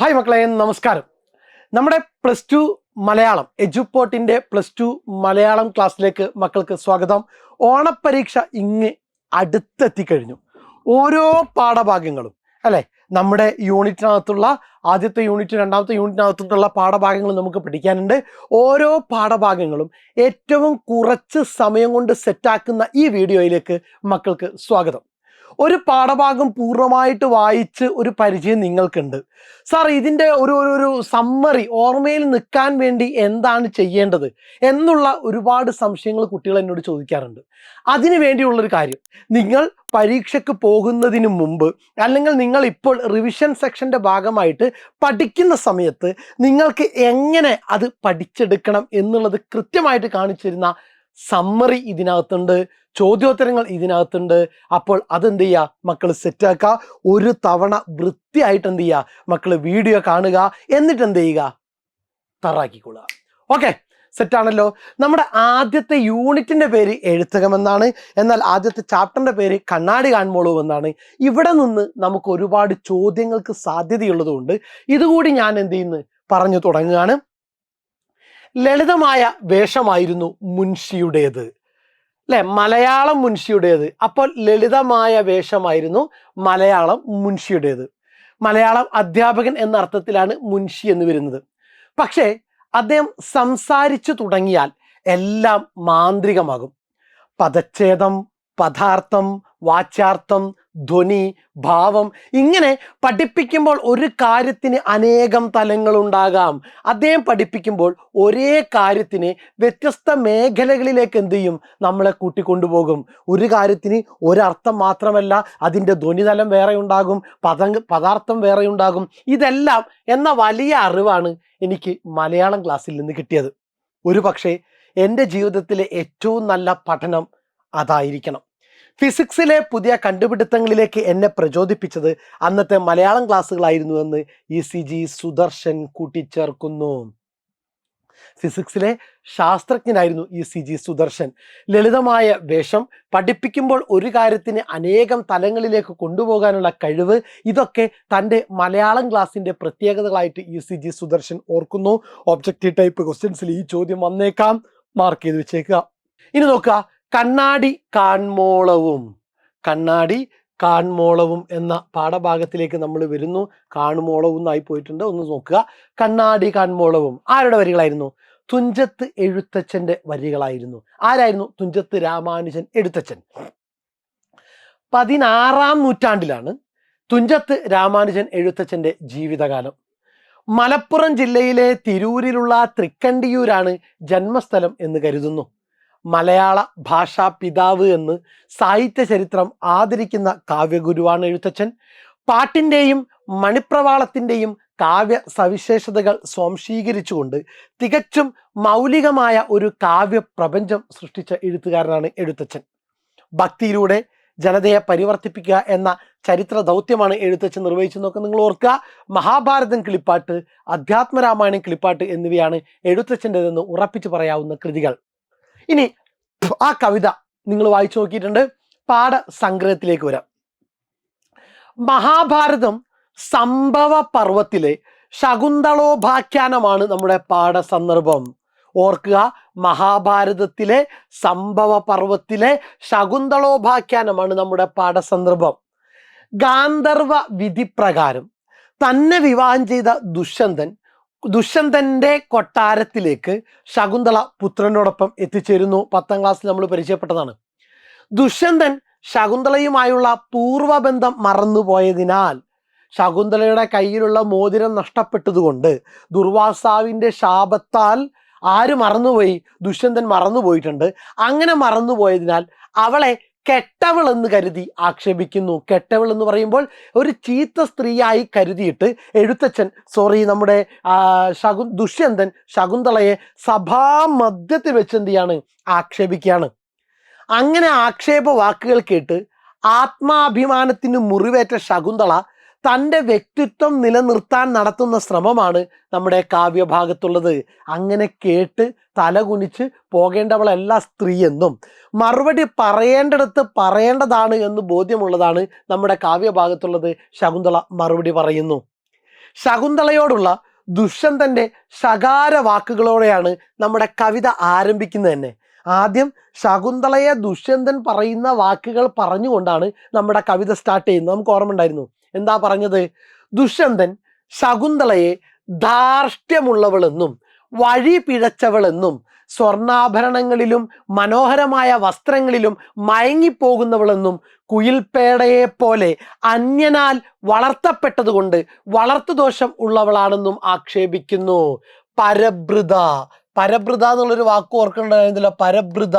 Hi മക്കളെ, നമസ്കാരം. നമ്മുടെ +2 മലയാളം എജുപോർട്ടിൻ്റെ +2 മലയാളം ക്ലാസ്സിലേക്ക് മക്കൾക്ക് സ്വാഗതം. ഓണപ്പരീക്ഷ ഇങ്ങ് അടുത്തെത്തിക്കഴിഞ്ഞു. ഓരോ പാഠഭാഗങ്ങളും അല്ലേ, നമ്മുടെ യൂണിറ്റിനകത്തുള്ള ആദ്യത്തെ യൂണിറ്റ്, രണ്ടാമത്തെ യൂണിറ്റിനകത്തുള്ള പാഠഭാഗങ്ങൾ നമുക്ക് പഠിക്കാനുണ്ട്. ഓരോ പാഠഭാഗങ്ങളും ഏറ്റവും കുറച്ച് സമയം കൊണ്ട് സെറ്റാക്കുന്ന ഈ വീഡിയോയിലേക്ക് മക്കൾക്ക് സ്വാഗതം. ഒരു പാഠഭാഗം പൂർണ്ണമായിട്ട് വായിച്ച് ഒരു പരിചയം നിങ്ങൾക്കുണ്ട്. സാർ, ഇതിൻ്റെ ഒരു സമ്മറി ഓർമ്മയിൽ നിൽക്കാൻ വേണ്ടി എന്താണ് ചെയ്യേണ്ടത് എന്നുള്ള ഒരുപാട് സംശയങ്ങൾ കുട്ടികൾ എന്നോട് ചോദിക്കാറുണ്ട്. അതിനു വേണ്ടിയുള്ളൊരു കാര്യം, നിങ്ങൾ പരീക്ഷയ്ക്ക് പോകുന്നതിന് മുമ്പ് അല്ലെങ്കിൽ നിങ്ങൾ ഇപ്പോൾ റിവിഷൻ സെക്ഷൻ്റെ ഭാഗമായിട്ട് പഠിക്കുന്ന സമയത്ത് നിങ്ങൾക്ക് എങ്ങനെ അത് പഠിച്ചെടുക്കണം എന്നുള്ളത് കൃത്യമായിട്ട് കാണിച്ചു തരുന്ന സമ്മറി ഇതിനകത്തുണ്ട്, ചോദ്യോത്തരങ്ങൾ ഇതിനകത്തുണ്ട്. അപ്പോൾ അതെന്ത് ചെയ്യുക മക്കൾ, സെറ്റാക്കുക. ഒരു തവണ വൃത്തിയായിട്ട് എന്ത് ചെയ്യുക മക്കൾ, വീഡിയോ കാണുക, എന്നിട്ട് എന്ത് ചെയ്യുക, തറാക്കിക്കൊള്ളുക. ഓക്കെ, സെറ്റാണല്ലോ. നമ്മുടെ ആദ്യത്തെ യൂണിറ്റിൻ്റെ പേര് എഴുത്തകമെന്നാണ്, എന്നാൽ ആദ്യത്തെ ചാപ്റ്ററിൻ്റെ പേര് കണ്ണാടി കാൺമോളൂ എന്നാണ്. ഇവിടെ നിന്ന് നമുക്ക് ഒരുപാട് ചോദ്യങ്ങൾക്ക് സാധ്യതയുള്ളതുകൊണ്ട് ഇതുകൂടി ഞാൻ എന്ത് ചെയ്യുന്നു പറഞ്ഞു തുടങ്ങുകയാണ്. ലളിതമായ വേഷമായിരുന്നു മുൻഷിയുടേത് അല്ലെ, മലയാളം മുൻഷിയുടേത്. അപ്പോൾ ലളിതമായ വേഷമായിരുന്നു മലയാളം മുൻഷിയുടേത്. മലയാളം അധ്യാപകൻ എന്ന അർത്ഥത്തിലാണ് മുൻഷി എന്ന് വരുന്നത്. പക്ഷേ അദ്ദേഹം സംസാരിച്ചു തുടങ്ങിയാൽ എല്ലാം മാന്ത്രികമാകും. പദച്ഛേദം, പദാർത്ഥം, വാച്യാർത്ഥം, ധ്വനി, ഭാവം, ഇങ്ങനെ പഠിപ്പിക്കുമ്പോൾ ഒരു കാര്യത്തിന് അനേകം തലങ്ങളുണ്ടാകാം. അദ്ദേഹം പഠിപ്പിക്കുമ്പോൾ ഒരേ കാര്യത്തിന് വ്യത്യസ്ത മേഖലകളിലേക്ക് എന്ത് ചെയ്യും, നമ്മളെ കൂട്ടിക്കൊണ്ടുപോകും. ഒരു കാര്യത്തിന് ഒരർത്ഥം മാത്രമല്ല, അതിൻ്റെ ധ്വനിതലം വേറെ ഉണ്ടാകും, പദാർത്ഥം വേറെ ഉണ്ടാകും. ഇതെല്ലാം എന്ന വലിയ അറിവാണ് എനിക്ക് മലയാളം ക്ലാസ്സിൽ നിന്ന് കിട്ടിയത്. ഒരു പക്ഷേ എൻ്റെ ജീവിതത്തിലെ ഏറ്റവും നല്ല പഠനം അതായിരിക്കണം. ഫിസിക്സിലെ പുതിയ കണ്ടുപിടുത്തങ്ങളിലേക്ക് എന്നെ പ്രചോദിപ്പിച്ചത് അന്നത്തെ മലയാളം ക്ലാസ്സുകളായിരുന്നു എന്ന് ECG സുദർശൻ കൂട്ടിച്ചേർക്കുന്നു. ഫിസിക്സിലെ ശാസ്ത്രജ്ഞനായിരുന്നു ECG സുദർശൻ. ലളിതമായ വേഷം, പഠിപ്പിക്കുമ്പോൾ ഒരു കാര്യത്തിന് അനേകം തലങ്ങളിലേക്ക് കൊണ്ടുപോകാനുള്ള കഴിവ്, ഇതൊക്കെ തൻ്റെ മലയാളം ക്ലാസ്സിൻ്റെ പ്രത്യേകതകളായിട്ട് ECG സുദർശൻ ഓർക്കുന്നു. ഒബ്ജക്റ്റീവ് ടൈപ്പ് ക്വസ്റ്റ്യൻസിൽ ഈ ചോദ്യം വന്നേക്കാം, മാർക്ക് ചെയ്ത് വെച്ചേക്കുക. ഇനി നോക്കുക, കണ്ണാടി കാൺമോളവും. കണ്ണാടി കാൺമോളവും എന്ന പാഠഭാഗത്തിലേക്ക് നമ്മൾ വരുന്നു. കാൺമോളവും എന്നായി പോയിട്ടുണ്ട്, ഒന്ന് നോക്കുക. കണ്ണാടി കാൺമോളവും ആരുടെ വരികളായിരുന്നു? തുഞ്ചത്ത് എഴുത്തച്ഛൻ്റെ വരികളായിരുന്നു. ആരായിരുന്നു? തുഞ്ചത്ത് രാമാനുജൻ എഴുത്തച്ഛൻ. 16-ാം നൂറ്റാണ്ടിലാണ് തുഞ്ചത്ത് രാമാനുജൻ എഴുത്തച്ഛൻ്റെ ജീവിതകാലം. മലപ്പുറം ജില്ലയിലെ തിരൂരിലുള്ള തൃക്കണ്ടിയൂരാണ് ജന്മസ്ഥലം എന്ന് കരുതുന്നു. മലയാള ഭാഷാ പിതാവ് എന്ന് സാഹിത്യ ചരിത്രം ആദരിക്കുന്ന കാവ്യഗുരുവാണ് എഴുത്തച്ഛൻ. പാട്ടിൻ്റെയും മണിപ്രവാളത്തിൻ്റെയും കാവ്യ സവിശേഷതകൾ സ്വാംശീകരിച്ചുകൊണ്ട് തികച്ചും മൗലികമായ ഒരു കാവ്യ പ്രപഞ്ചം സൃഷ്ടിച്ച എഴുത്തുകാരനാണ് എഴുത്തച്ഛൻ. ഭക്തിയിലൂടെ ജനതയെ പരിവർത്തിപ്പിക്കുക എന്ന ചരിത്ര ദൗത്യമാണ് എഴുത്തച്ഛൻ നിർവഹിച്ചതെന്നൊക്കെ നിങ്ങൾ ഓർക്കുക. മഹാഭാരതം കിളിപ്പാട്ട്, അധ്യാത്മരാമായണം കിളിപ്പാട്ട് എന്നിവയാണ് എഴുത്തച്ഛൻ്റെതെന്ന് ഉറപ്പിച്ചു പറയാവുന്ന കൃതികൾ. ഇനി ആ കവിത നിങ്ങൾ വായിച്ചു നോക്കിയിട്ടുണ്ട്. പാഠസംഗ്രഹത്തിലേക്ക് വരാം. മഹാഭാരതം സംഭവ പർവത്തിലെ ശകുന്തളോപാഖ്യാനമാണ് നമ്മുടെ പാഠസന്ദർഭം. ഓർക്കുക, മഹാഭാരതത്തിലെ സംഭവ പർവത്തിലെ ശകുന്തളോപാഖ്യാനമാണ് നമ്മുടെ പാഠസന്ദർഭം. ഗാന്ധർവ വിധി പ്രകാരം തന്നെ വിവാഹം ചെയ്ത ദുഷ്യന്തൻ്റെ കൊട്ടാരത്തിലേക്ക് ശകുന്തള പുത്രനോടൊപ്പം എത്തിച്ചേരുന്നു. 10ാം ക്ലാസ്സിൽ നമ്മൾ പരിചയപ്പെട്ടതാണ്. ദുഷ്യന്തൻ ശകുന്തളയുമായുള്ള പൂർവബന്ധം മറന്നുപോയതിനാൽ, ശകുന്തളയുടെ കയ്യിലുള്ള മോതിരം നഷ്ടപ്പെട്ടതുകൊണ്ട്, ദുർവാസാവിൻ്റെ ശാപത്താൽ ആര് മറന്നുപോയി? ദുഷ്യന്തൻ മറന്നുപോയിട്ടുണ്ട്. അങ്ങനെ മറന്നുപോയതിനാൽ അവളെ കെട്ടവൾ എന്ന് കരുതി ആക്ഷേപിക്കുന്നു. കെട്ടവൾ എന്ന് പറയുമ്പോൾ ഒരു ചീത്ത സ്ത്രീയായി കരുതിയിട്ട് എഴുത്തച്ഛൻ നമ്മുടെ ദുഷ്യന്തൻ ശകുന്തളയെ സഭാമധ്യത്തിൽ വെച്ച് എന്ത് ചെയ്യാണ്? ആക്ഷേപിക്കുകയാണ്. അങ്ങനെ ആക്ഷേപ വാക്കുകൾ കേട്ട് ആത്മാഭിമാനത്തിന് മുറിവേറ്റ ശകുന്തള തൻ്റെ വ്യക്തിത്വം നിലനിർത്താൻ നടത്തുന്ന ശ്രമമാണ് നമ്മുടെ കാവ്യഭാഗത്തുള്ളത്. അങ്ങനെ കേട്ട് തലകുനിച്ച് പോകേണ്ടവളല്ല സ്ത്രീ എന്നും മറുപടി പറയേണ്ടടുത്ത് പറയേണ്ടതാണ് എന്ന് ബോധ്യമുള്ളതാണ് നമ്മുടെ കാവ്യഭാഗത്തുള്ളത്. ശകുന്തള മറുപടി പറയുന്നു. ശകുന്തളയോടുള്ള ദുഷ്യന്തന്റെ ശകാര വാക്കുകളോടെയാണ് നമ്മുടെ കവിത ആരംഭിക്കുന്നത് തന്നെ. ആദ്യം ശകുന്തളയെ ദുഷ്യന്തൻ പറയുന്ന വാക്കുകൾ പറഞ്ഞുകൊണ്ടാണ് നമ്മുടെ കവിത സ്റ്റാർട്ട് ചെയ്യുന്നത്. നമുക്ക് ഓർമ്മ ഉണ്ടായിരുന്നു. എന്താ പറഞ്ഞത്? ദുഷ്യന്തൻ ശകുന്തളയെ ധാർഷ്ട്യമുള്ളവളെന്നും വഴി പിഴച്ചവളെന്നും സ്വർണ്ണാഭരണങ്ങളിലും മനോഹരമായ വസ്ത്രങ്ങളിലും മയങ്ങിപ്പോകുന്നവളെന്നും കുയിൽപേടയെ പോലെ അന്യനാൽ വളർത്തപ്പെട്ടതുകൊണ്ട് വളർത്തുദോഷം ഉള്ളവളാണെന്നും ആക്ഷേപിക്കുന്നു. പരഭൃത, പരഭൃത എന്നുള്ളൊരു വാക്ക് ഓർക്കേണ്ടതില്ല. പരഭൃത,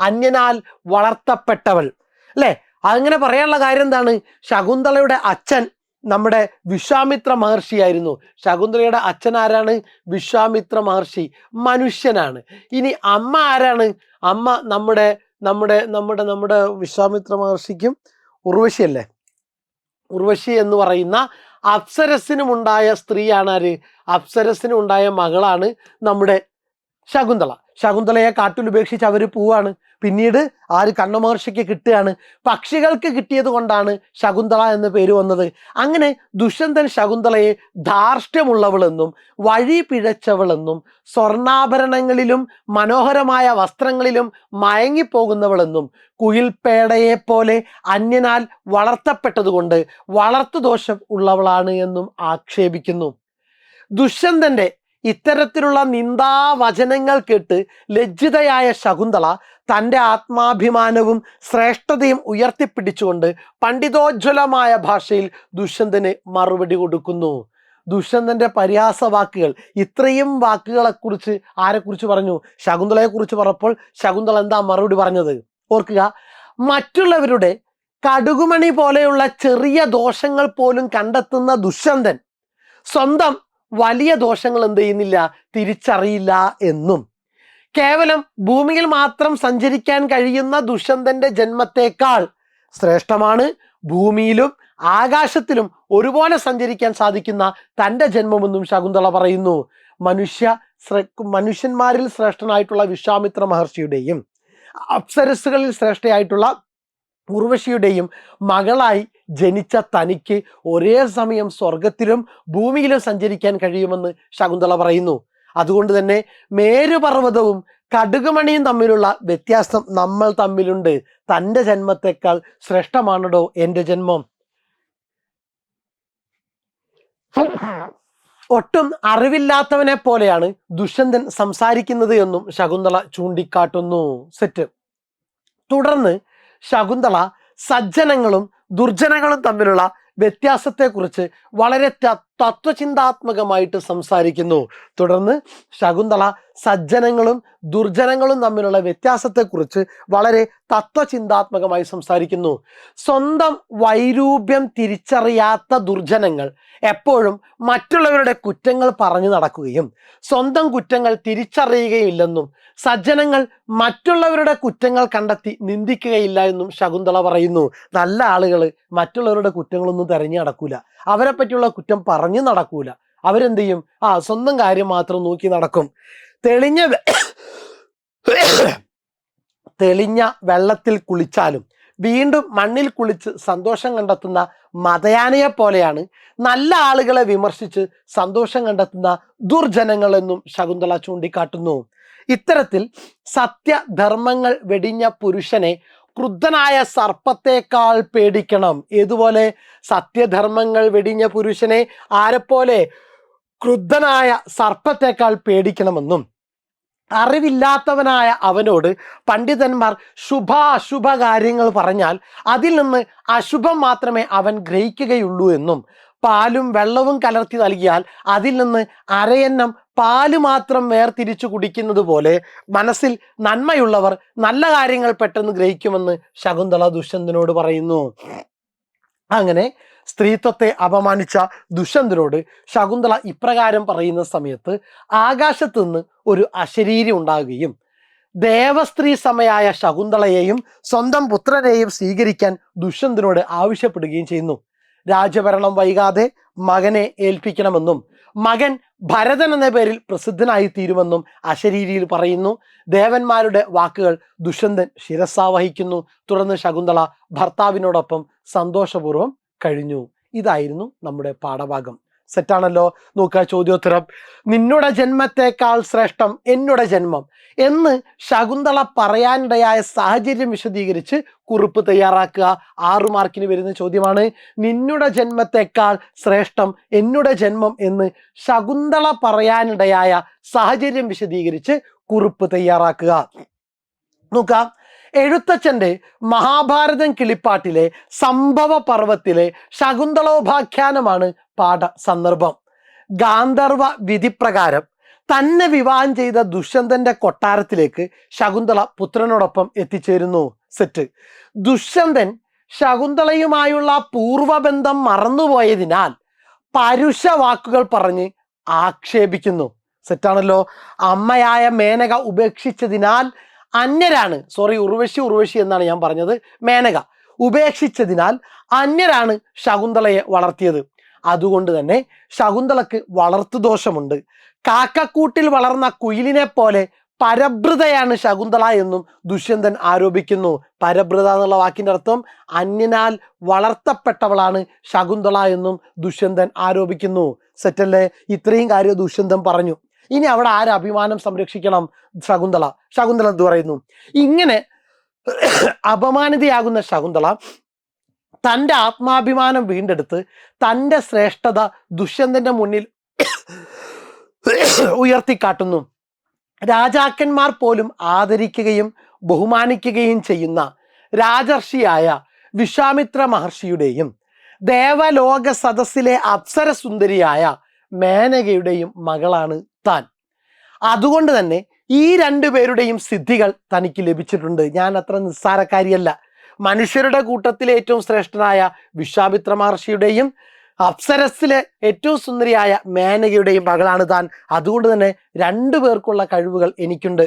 അന്യനാൽ വളർത്തപ്പെട്ടവൾ, അല്ലെ? അങ്ങനെ പറയാനുള്ള കാര്യം എന്താണ്? ശകുന്തളയുടെ അച്ഛൻ നമ്മുടെ വിശ്വാമിത്ര മഹർഷിയായിരുന്നു. ശകുന്തളയുടെ അച്ഛൻ ആരാണ്? വിശ്വാമിത്ര മഹർഷി, മനുഷ്യനാണ്. ഇനി അമ്മ ആരാണ്? അമ്മ നമ്മുടെ നമ്മുടെ നമ്മുടെ നമ്മുടെ വിശ്വാമിത്ര മഹർഷിക്കും ഉർവശി അല്ലേ? ഉർവശി എന്ന് പറയുന്ന അപ്സരസിനുമുണ്ടായ സ്ത്രീയാണ് ആര്? അപ്സരസിനുണ്ടായ മകളാണ് നമ്മുടെ ശകുന്തള. ശകുന്തളയെ കാട്ടിൽ ഉപേക്ഷിച്ച് അവർ പോവാണ്. പിന്നീട് ആര്? കണ്ണ മഹർഷിക്ക് കിട്ടുകയാണ്. പക്ഷികൾക്ക് കിട്ടിയത് കൊണ്ടാണ് ശകുന്തള എന്ന പേര് വന്നത്. അങ്ങനെ ദുഷ്യന്തൻ ശകുന്തളയെ ധാർഷ്ട്യമുള്ളവളെന്നും വഴി പിഴച്ചവളെന്നും സ്വർണ്ണാഭരണങ്ങളിലും മനോഹരമായ വസ്ത്രങ്ങളിലും മയങ്ങിപ്പോകുന്നവളെന്നും കുയിൽപേടയെ പോലെ അന്യനാൽ വളർത്തപ്പെട്ടതുകൊണ്ട് വളർത്തുദോഷം ഉള്ളവളാണ് എന്നും ആക്ഷേപിക്കുന്നു. ദുഷ്യന്തന്റെ ഇത്തരത്തിലുള്ള നിന്ദാവചനങ്ങൾ കേട്ട് ലജ്ജിതയായ ശകുന്തള തൻ്റെ ആത്മാഭിമാനവും ശ്രേഷ്ഠതയും ഉയർത്തിപ്പിടിച്ചുകൊണ്ട് പണ്ഡിതോജ്വലമായ ഭാഷയിൽ ദുഷ്യന്തന് മറുപടി കൊടുക്കുന്നു. ദുഷ്യന്തന്റെ പരിഹാസ വാക്കുകൾ, ഇത്രയും വാക്കുകളെക്കുറിച്ച് ആരെക്കുറിച്ച് പറഞ്ഞു? ശകുന്തളയെക്കുറിച്ച് പറഞ്ഞപ്പോൾ ശകുന്തള എന്താ മറുപടി പറഞ്ഞത്? ഓർക്കുക, മറ്റുള്ളവരുടെ കടുകുമണി പോലെയുള്ള ചെറിയ ദോഷങ്ങൾ പോലും കണ്ടെത്തുന്ന ദുഷ്യന്തൻ സ്വന്തം വലിയ ദോഷങ്ങൾ എന്ത് ചെയ്യുന്നില്ല? തിരിച്ചറിയില്ല എന്നും കേവലം ഭൂമിയിൽ മാത്രം സഞ്ചരിക്കാൻ കഴിയുന്ന ദുഷ്യന്തന്റെ ജന്മത്തേക്കാൾ ശ്രേഷ്ഠമാണ് ഭൂമിയിലും ആകാശത്തിലും ഒരുപോലെ സഞ്ചരിക്കാൻ സാധിക്കുന്ന തൻ്റെ ജന്മമെന്നും ശകുന്തള പറയുന്നു. മനുഷ്യന്മാരിൽ ശ്രേഷ്ഠനായിട്ടുള്ള വിശ്വാമിത്ര മഹർഷിയുടെയും അപ്സരസ്സുകളിൽ ശ്രേഷ്ഠയായിട്ടുള്ള ഉർവശിയുടെയും മകളായി ജനിച്ച തനിക്ക് ഒരേ സമയം സ്വർഗത്തിലും ഭൂമിയിലും സഞ്ചരിക്കാൻ കഴിയുമെന്ന് ശകുന്തള പറയുന്നു. അതുകൊണ്ട് തന്നെ മേരുപർവ്വതവും കടുകുമണിയും തമ്മിലുള്ള വ്യത്യാസം നമ്മൾ തമ്മിലുണ്ട്. തൻ്റെ ജന്മത്തെക്കാൾ ശ്രേഷ്ഠമാണോ എൻ്റെ ജന്മം? ഒട്ടും അറിവില്ലാത്തവനെ പോലെയാണ് ദുഷ്യന്തൻ സംസാരിക്കുന്നത് എന്നും ശകുന്തള ചൂണ്ടിക്കാട്ടുന്നു. സെറ്റ്. തുടർന്ന് ശകുന്തള സജ്ജനങ്ങളും ദുർജനങ്ങളും തമ്മിലുള്ള വ്യത്യാസത്തെക്കുറിച്ച് വളരെ തത്വചിന്താത്മകമായിട്ട് സംസാരിക്കുന്നു. തുടർന്ന് ശകുന്തള സജ്ജനങ്ങളും ദുർജനങ്ങളും തമ്മിലുള്ള വ്യത്യാസത്തെക്കുറിച്ച് വളരെ തത്വചിന്താത്മകമായി സംസാരിക്കുന്നു. സ്വന്തം വൈരൂപ്യം തിരിച്ചറിയാത്ത ദുർജനങ്ങൾ എപ്പോഴും മറ്റുള്ളവരുടെ കുറ്റങ്ങൾ പറഞ്ഞു നടക്കുകയും സ്വന്തം കുറ്റങ്ങൾ തിരിച്ചറിയുകയില്ലെന്നും സജ്ജനങ്ങൾ മറ്റുള്ളവരുടെ കുറ്റങ്ങൾ കണ്ടെത്തി നിന്ദിക്കുകയില്ല എന്നും ശകുന്തള പറയുന്നു. നല്ല ആളുകൾ മറ്റുള്ളവരുടെ കുറ്റങ്ങളൊന്നും തെരഞ്ഞു നടക്കൂല, അവരെ പറ്റിയുള്ള കുറ്റം പറഞ്ഞു നടക്കൂല. അവരെന്ത് ചെയ്യും? സ്വന്തം കാര്യം മാത്രം നോക്കി നടക്കും. തെളിഞ്ഞ വെള്ളത്തിൽ കുളിച്ചാലും വീണ്ടും മണ്ണിൽ കുളിച്ച് സന്തോഷം കണ്ടെത്തുന്ന മതയാനയെ പോലെയാണ് നല്ല ആളുകളെ വിമർശിച്ച് സന്തോഷം കണ്ടെത്തുന്ന ദുർജനങ്ങൾ എന്നും ശകുന്തള ചൂണ്ടിക്കാട്ടുന്നു. ഇത്തരത്തിൽ സത്യധർമ്മങ്ങൾ വെടിഞ്ഞ പുരുഷനെ ക്രുദ്ധനായ സർപ്പത്തേക്കാൾ പേടിക്കണം. ഏതുപോലെ? സത്യധർമ്മങ്ങൾ വെടിഞ്ഞ പുരുഷനെ ആരെപ്പോലെ? ക്രുദ്ധനായ സർപ്പത്തേക്കാൾ പേടിക്കണമെന്നും അറിവില്ലാത്തവനായ അവനോട് പണ്ഡിതന്മാർ ശുഭാശുഭ കാര്യങ്ങൾ പറഞ്ഞാൽ അതിൽ നിന്ന് അശുഭം മാത്രമേ അവൻ ഗ്രഹിക്കുകയുള്ളൂ എന്നും പാലും വെള്ളവും കലർത്തി നൽകിയാൽ അതിൽ നിന്ന് അരയന്നം പാല് മാത്രം വേർതിരിച്ചു കുടിക്കുന്നത് പോലെ മനസ്സിൽ നന്മയുള്ളവർ നല്ല കാര്യങ്ങൾ പെട്ടെന്ന് ഗ്രഹിക്കുമെന്ന് ശകുന്തള ദുഷ്യന്തനോട് പറയുന്നു. അങ്ങനെ സ്ത്രീത്വത്തെ അപമാനിച്ച ദുഷ്യന്തനോട് ശകുന്തള ഇപ്രകാരം പറയുന്ന സമയത്ത് ആകാശത്തു നിന്ന് ഒരു അശരീരി ഉണ്ടാകുകയും ദേവസ്ത്രീ സമയായ ശകുന്തളയെയും സ്വന്തം പുത്രനെയും സ്വീകരിക്കാൻ ദുഷ്യന്തനോട് ആവശ്യപ്പെടുകയും ചെയ്യുന്നു. രാജഭരണം വൈകാതെ മകനെ ഏൽപ്പിക്കണമെന്നും മകൻ ഭരതൻ എന്ന പേരിൽ പ്രസിദ്ധനായി തീരുമെന്നും അശരീരിയിൽ പറയുന്നു. ദേവന്മാരുടെ വാക്കുകൾ ദുഷ്യന്തൻ ശിരസാവഹിക്കുന്നു. തുടർന്ന് ശകുന്തള ഭർത്താവിനോടൊപ്പം സന്തോഷപൂർവ്വം കഴിഞ്ഞു. ഇതായിരുന്നു നമ്മുടെ പാഠഭാഗം. സെറ്റാണല്ലോ. നോക്കുക ചോദ്യോത്തരം. നിന്നുടെ ജന്മത്തെക്കാൾ ശ്രേഷ്ഠം എന്നുടെ ജന്മം എന്ന് ശകുന്തള പറയാനിടയായ സാഹചര്യം വിശദീകരിച്ച് കുറിപ്പ് തയ്യാറാക്കുക. 6 മാർക്കിന് വരുന്ന ചോദ്യമാണ്. നിന്നുടെ ജന്മത്തെക്കാൾ ശ്രേഷ്ഠം എന്നുടെ ജന്മം എന്ന് ശകുന്തള പറയാനിടയായ സാഹചര്യം വിശദീകരിച്ച് കുറിപ്പ് തയ്യാറാക്കുക. നോക്കാം, എഴുത്തച്ഛൻ്റെ മഹാഭാരതം കിളിപ്പാട്ടിലെ സംഭവ പർവത്തിലെ ശകുന്തളോപാഖ്യാനമാണ് പാഠ സന്ദർഭം. ഗാന്ധർവ വിധിപ്രകാരം തന്നെ വിവാഹം ചെയ്ത ദുഷ്യന്തന്റെ കൊട്ടാരത്തിലേക്ക് ശകുന്തള പുത്രനോടൊപ്പം എത്തിച്ചേരുന്നു. സെറ്റ്. ദുഷ്യന്തൻ ശകുന്തളയുമായുള്ള പൂർവബന്ധം മറന്നുപോയതിനാൽ പരുഷ വാക്കുകൾ പറഞ്ഞ് ആക്ഷേപിക്കുന്നു. സെറ്റാണല്ലോ. അമ്മയായ മേനക ഉപേക്ഷിച്ചതിനാൽ അന്യരാണ്, ഉർവശി എന്നാണ് ഞാൻ പറഞ്ഞത്, മേനക ഉപേക്ഷിച്ചതിനാൽ അന്യരാണ് ശകുന്തളയെ വളർത്തിയത്. അതുകൊണ്ട് തന്നെ ശകുന്തളക്ക് വളർത്തുദോഷമുണ്ട്. കാക്കക്കൂട്ടിൽ വളർന്ന കുയിലിനെ പോലെ പരഭൃതയാണ് ശകുന്തള എന്നും ദുഷ്യന്തൻ ആരോപിക്കുന്നു. പരഭൃത എന്നുള്ള വാക്കിന്റെ അർത്ഥം അന്യനാൽ വളർത്തപ്പെട്ടവളാണ് ശകുന്തള എന്നും ദുഷ്യന്തൻ ആരോപിക്കുന്നു. സെറ്റല്ലേ? ഇത്രയും കാര്യം ദുഷ്യന്തൻ പറഞ്ഞു. ഇനി അവിടെ ആര് അഭിമാനം സംരക്ഷിക്കണം? ശകുന്തള. ശകുന്തള എന്ത് പറയുന്നു? ഇങ്ങനെ അപമാനിതയാകുന്ന ശകുന്തള തൻ്റെ ആത്മാഭിമാനം വീണ്ടെടുത്ത് തൻ്റെ ശ്രേഷ്ഠത ദുഷ്യന്തന്റെ മുന്നിൽ ഉയർത്തിക്കാട്ടുന്നു. രാജാക്കന്മാർ പോലും ആദരിക്കുകയും ബഹുമാനിക്കുകയും ചെയ്യുന്ന രാജർഷിയായ വിശ്വാമിത്ര മഹർഷിയുടെയും ദേവലോക സദസ്സിലെ അപ്സര സുന്ദരിയായ മേനകയുടെയും മകളാണ് താൻ. അതുകൊണ്ട് തന്നെ ഈ 2 പേരുടെയും സിദ്ധികൾ തനിക്ക് ലഭിച്ചിട്ടുണ്ട്. ഞാൻ അത്ര നിസ്സാരക്കാരിയല്ല. മനുഷ്യരുടെ കൂട്ടത്തിലെ ഏറ്റവും ശ്രേഷ്ഠനായ വിശ്വാമിത്ര മഹർഷിയുടെയും അപ്സരസിലെ ഏറ്റവും സുന്ദരിയായ മേനകയുടെയും മകളാണ് താൻ. അതുകൊണ്ട് തന്നെ 2 പേർക്കുള്ള കഴിവുകൾ എനിക്കുണ്ട്.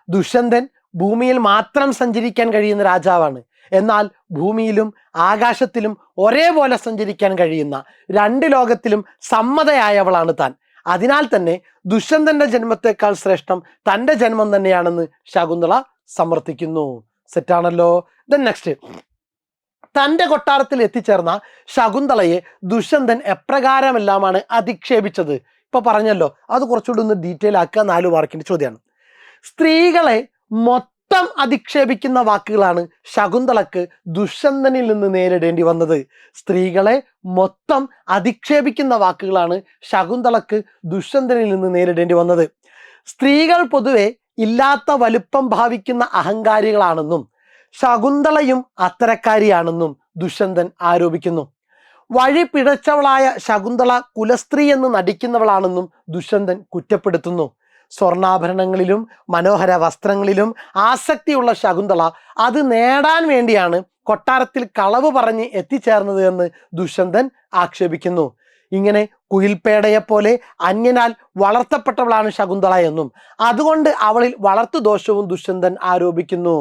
ദുഷ്യന്തൻ ഭൂമിയിൽ മാത്രം സഞ്ചരിക്കാൻ കഴിയുന്ന രാജാവാണ്. എന്നാൽ ഭൂമിയിലും ആകാശത്തിലും ഒരേപോലെ സഞ്ചരിക്കാൻ കഴിയുന്ന 2 ലോകത്തിലും സമ്മതയായവളാണ് താൻ. അതിനാൽ തന്നെ ദുഷ്യന്തന്റെ ജന്മത്തെക്കാൾ ശ്രേഷ്ഠം തൻ്റെ ജന്മം തന്നെയാണെന്ന് ശകുന്തള സമർത്ഥിക്കുന്നു. സെറ്റാണല്ലോ. ദെൻ നെക്സ്റ്റ്, തൻ്റെ കൊട്ടാരത്തിൽ എത്തിച്ചേർന്ന ശകുന്തളയെ ദുഷ്യന്തൻ എപ്രകാരമെല്ലാമാണ് അധിക്ഷേപിച്ചത്? ഇപ്പൊ പറഞ്ഞല്ലോ, അത് കുറച്ചുകൂടി ഒന്ന് ഡീറ്റെയിൽ ആക്കുക. 4 മാർക്കിന്റെ ചോദ്യമാണ്. സ്ത്രീകളെ മൊത്തം അധിക്ഷേപിക്കുന്ന വാക്കുകളാണ് ശകുന്തളക്ക് ദുഷ്യന്തനിൽ നിന്ന് നേരിടേണ്ടി വന്നത്. സ്ത്രീകളെ മൊത്തം അധിക്ഷേപിക്കുന്ന വാക്കുകളാണ് ശകുന്തളക്ക് ദുഷ്യന്തനിൽ നിന്ന് നേരിടേണ്ടി വന്നത്. സ്ത്രീകൾ പൊതുവെ ഇല്ലാത്ത വലുപ്പം ഭാവിക്കുന്ന അഹങ്കാരികളാണെന്നും ശകുന്തളയും അത്തരക്കാരിയാണെന്നും ദുഷ്യന്തൻ ആരോപിക്കുന്നു. വഴി പിഴച്ചവളായ ശകുന്തള കുലസ്ത്രീ എന്ന് നടിക്കുന്നവളാണെന്നും ദുഷ്യന്തൻ കുറ്റപ്പെടുത്തുന്നു. സ്വർണ്ണാഭരണങ്ങളിലും മനോഹര വസ്ത്രങ്ങളിലും ആസക്തിയുള്ള ശകുന്തള അത് നേടാൻ വേണ്ടിയാണ് കൊട്ടാരത്തിൽ കളവ് പറഞ്ഞ് എത്തിച്ചേർന്നത് എന്ന് ദുഷ്യന്തൻ ആക്ഷേപിക്കുന്നു. ഇങ്ങനെ കുയിൽപേടയെപ്പോലെ അന്യനാൽ വളർത്തപ്പെട്ടവളാണ് ശകുന്തള എന്നും അതുകൊണ്ട് അവളിൽ വളർത്തു ദോഷവും ദുഷ്യന്തൻ ആരോപിക്കുന്നു.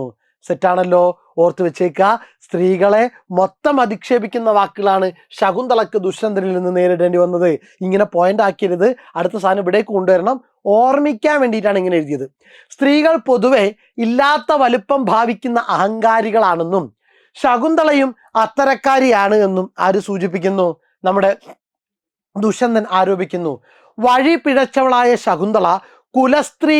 സെറ്റാണല്ലോ. ഓർത്ത് വെച്ചേക്കുക. സ്ത്രീകളെ മൊത്തം അധിക്ഷേപിക്കുന്ന വാക്കുകളാണ് ശകുന്തളക്ക് ദുഷ്യന്തനിൽ നിന്ന് നേരിടേണ്ടി വന്നത്. ഇങ്ങനെ പോയിന്റ് ആക്കിയത് അടുത്ത സാധനം ഇവിടേക്ക് കൊണ്ടുവരണം. ഓർമ്മിക്കാൻ വേണ്ടിയിട്ടാണ് ഇങ്ങനെ എഴുതിയത്. സ്ത്രീകൾ പൊതുവെ ഇല്ലാത്ത വലുപ്പം ഭാവിക്കുന്ന അഹങ്കാരികളാണെന്നും ശകുന്തളയും അത്തരക്കാരിയാണ് എന്നും ആര് സൂചിപ്പിക്കുന്നു? നമ്മുടെ ദുഷ്യന്തൻ ആരോപിക്കുന്നു. വഴി പിഴച്ചവളായ ശകുന്തള കുലസ്ത്രീ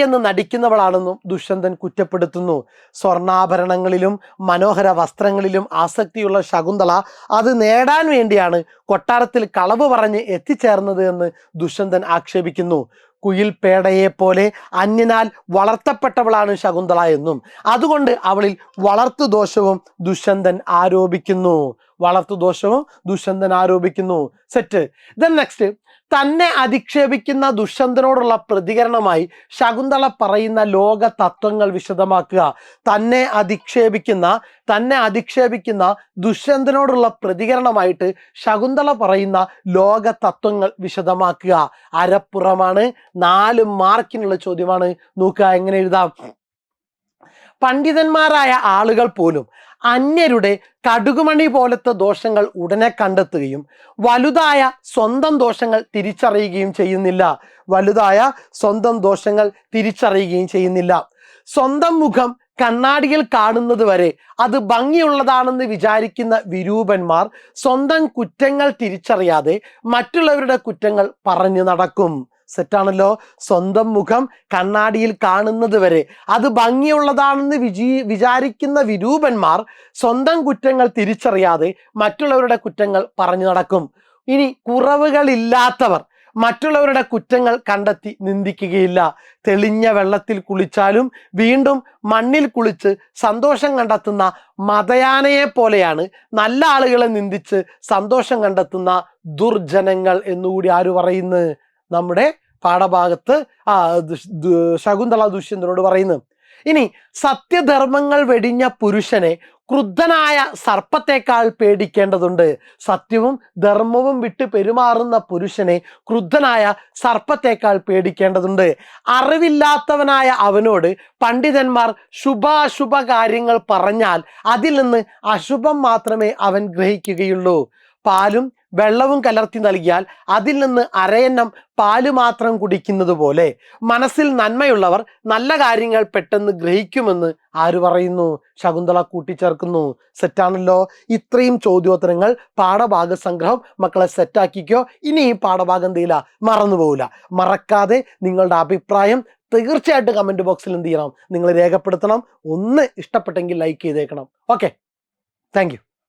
എന്ന് നടിക്കുന്നവളാണെന്നും ദുഷ്യന്തൻ കുറ്റപ്പെടുത്തുന്നു. സ്വർണ്ണാഭരണങ്ങളിലും മനോഹര വസ്ത്രങ്ങളിലും ആസക്തിയുള്ള ശകുന്തള അത് നേടാൻ വേണ്ടിയാണ് കൊട്ടാരത്തിൽ കളവ് പറഞ്ഞ് എത്തിച്ചേർന്നത് എന്ന് ദുഷ്യന്തൻ ആക്ഷേപിക്കുന്നു. കുയിൽ പേടയെ പോലെ അന്യനാൽ വളർത്തപ്പെട്ടവളാണ് ശകുന്തള എന്നും അതുകൊണ്ട് അവളിൽ വളർത്തു ദോഷവും ദുഷ്യന്തൻ ആരോപിക്കുന്നു. സെറ്റ്. ദെൻ നെക്സ്റ്റ്, തന്നെ അധിക്ഷേപിക്കുന്ന ദുഷ്യന്തനോടുള്ള പ്രതികരണമായി ശകുന്തള പറയുന്ന ലോക തത്വങ്ങൾ വിശദമാക്കുക. തന്നെ അധിക്ഷേപിക്കുന്ന ദുഷ്യന്തനോടുള്ള പ്രതികരണമായിട്ട് ശകുന്തള പറയുന്ന ലോക തത്വങ്ങൾ വിശദമാക്കുക. അരപ്പുറമാണ്. 4 മാർക്കിനുള്ള ചോദ്യമാണ്. നോക്കുക എങ്ങനെ എഴുതാം. പണ്ഡിതന്മാരായ ആളുകൾ പോലും അന്യരുടെ കടുകുമണി പോലത്തെ ദോഷങ്ങൾ ഉടനെ കണ്ടെത്തുകയും വലുതായ സ്വന്തം ദോഷങ്ങൾ തിരിച്ചറിയുകയും ചെയ്യുന്നില്ല. സ്വന്തം മുഖം കണ്ണാടിയിൽ കാണുന്നത് വരെ അത് ഭംഗിയുള്ളതാണെന്ന് വിചാരിക്കുന്ന വിരൂപന്മാർ സ്വന്തം കുറ്റങ്ങൾ തിരിച്ചറിയാതെ മറ്റുള്ളവരുടെ കുറ്റങ്ങൾ പറഞ്ഞു നടക്കും. സെറ്റാണല്ലോ. സ്വന്തം മുഖം കണ്ണാടിയിൽ കാണുന്നത് വരെ അത് ഭംഗിയുള്ളതാണെന്ന് വിചാരിക്കുന്ന വിരൂപന്മാർ സ്വന്തം കുറ്റങ്ങൾ തിരിച്ചറിയാതെ മറ്റുള്ളവരുടെ കുറ്റങ്ങൾ പറഞ്ഞു നടക്കും. ഇനി കുറവുകളില്ലാത്തവർ മറ്റുള്ളവരുടെ കുറ്റങ്ങൾ കണ്ടെത്തി നിന്ദിക്കുകയില്ല. തെളിഞ്ഞ വെള്ളത്തിൽ കുളിച്ചാലും വീണ്ടും മണ്ണിൽ കുളിച്ച് സന്തോഷം കണ്ടെത്തുന്ന മതയാനയെ പോലെയാണ് നല്ല ആളുകളെ നിന്ദിച്ച് സന്തോഷം കണ്ടെത്തുന്ന ദുർജനങ്ങൾ എന്നുകൂടി ആര് പറയുന്നു? നമ്മുടെ പാഠഭാഗത്ത് ശകുന്തള ദുഷ്യന്തനോട് പറയുന്നു. ഇനി സത്യധർമ്മങ്ങൾ വെടിഞ്ഞ പുരുഷനെ ക്രുദ്ധനായ സർപ്പത്തേക്കാൾ പേടിക്കേണ്ടതുണ്ട്. സത്യവും ധർമ്മവും വിട്ട് പെരുമാറുന്ന പുരുഷനെ ക്രുദ്ധനായ സർപ്പത്തേക്കാൾ പേടിക്കേണ്ടതുണ്ട്. അറിവില്ലാത്തവനായ അവനോട് പണ്ഡിതന്മാർ ശുഭാശുഭ കാര്യങ്ങൾ പറഞ്ഞാൽ അതിൽ നിന്ന് അശുഭം മാത്രമേ അവൻ ഗ്രഹിക്കുകയുള്ളൂ. പാലും വെള്ളവും കലർത്തി നൽകിയാൽ അതിൽ നിന്ന് അരയന്നം പാല് മാത്രം കുടിക്കുന്നത് പോലെ മനസ്സിൽ നന്മയുള്ളവർ നല്ല കാര്യങ്ങൾ പെട്ടെന്ന് ഗ്രഹിക്കുമെന്ന് ആര് പറയുന്നു? ശകുന്തള കൂട്ടിച്ചേർക്കുന്നു. സെറ്റാണല്ലോ. ഇത്രയും ചോദ്യോത്തരങ്ങൾ പാഠഭാഗ സംഗ്രഹം മക്കളെ സെറ്റാക്കിക്കോ. ഇനി ഈ പാഠഭാഗം എന്തില്ല മറന്നു പോകില്ല. മറക്കാതെ നിങ്ങളുടെ അഭിപ്രായം തീർച്ചയായിട്ടും കമന്റ് ബോക്സിൽ എന്ത് ചെയ്യണം? നിങ്ങൾ രേഖപ്പെടുത്തണം. ഒന്ന് ഇഷ്ടപ്പെട്ടെങ്കിൽ ലൈക്ക് ചെയ്തേക്കണം. Okay, thank you.